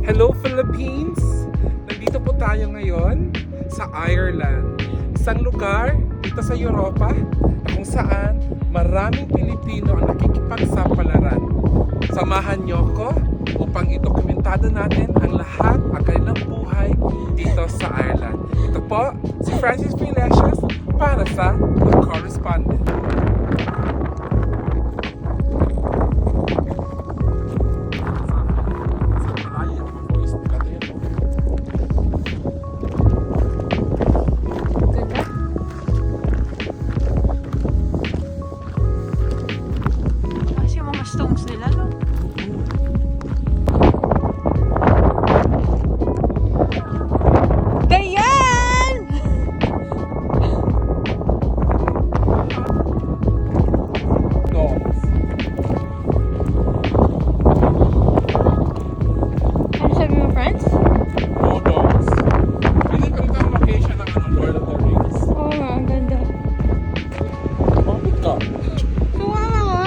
Hello Philippines! Nandito po tayo ngayon sa Ireland. Isang lugar dito sa Europa na kung saan maraming Pilipino ang nakikipagsapalaran. Samahan niyo ko upang idokumentado natin ang lahat ng kanilang buhay dito sa Ireland. Ito po si Francis Vilesius para sa The Correspondent. Stones nila, no? Dayan! Dogs. Ano sabi mo, friends? No dogs. Hindi ka ang location ng Lord of the Rings. Oo nga, ang ganda. Bakit ka? Tuwa nga nga.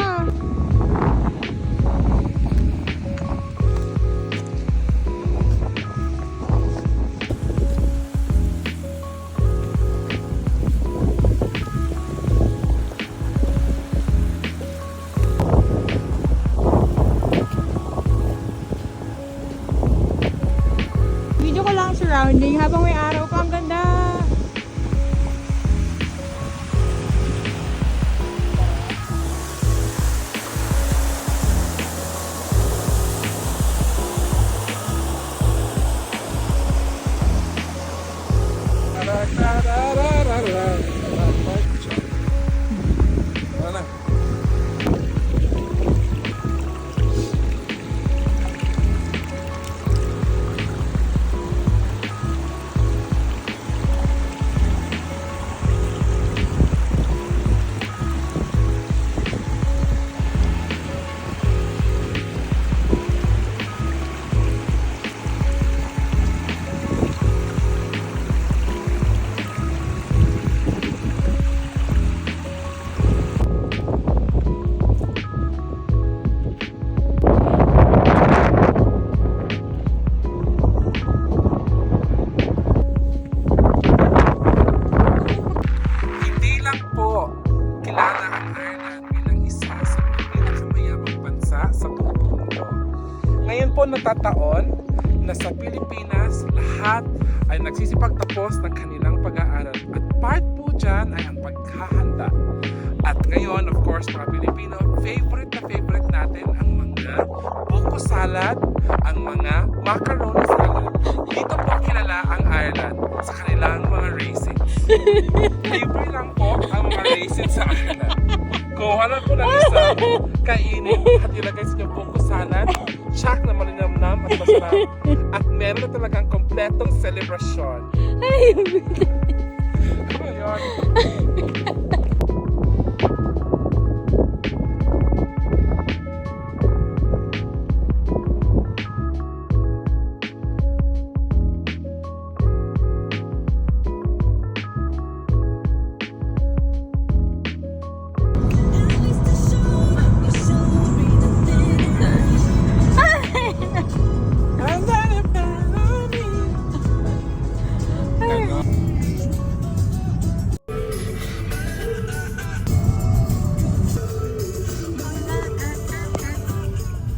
Video ko lang surrounding habang may araw pa. Ang ganda. Ano? Hindi lang po kilala ang Ireland bilang isa sa mga pinakamayamang bansa sa buong mundo. Ngayon po natataon na sa Pilipinas lahat ay nagsisipagtapos ng kanilang pag-aaral at part po dyan ay ang paghahanda. At ngayon, of course, mga Pilipino, favorite natin ang mga buko salad, ang mga macaroni salad. Dito po kilala ang Ireland sa kanilang mga raisins. Libre lang po ang mga raisins sa Ireland. Kuha lang po ng isa, kainin at ilagay sa inyong buko salad, tsak na malinamnam at masarap. At meron na talagang kompletong selebrasyon. Ano yun?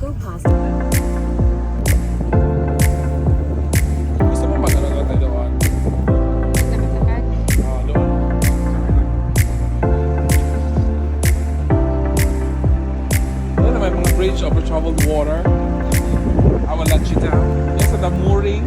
Go past. Gusto mo mag-alala tayo doon? Nakatakad. Doon. Ano na may mga bridge over troubled water. I will let you down. Yes, at the mooring.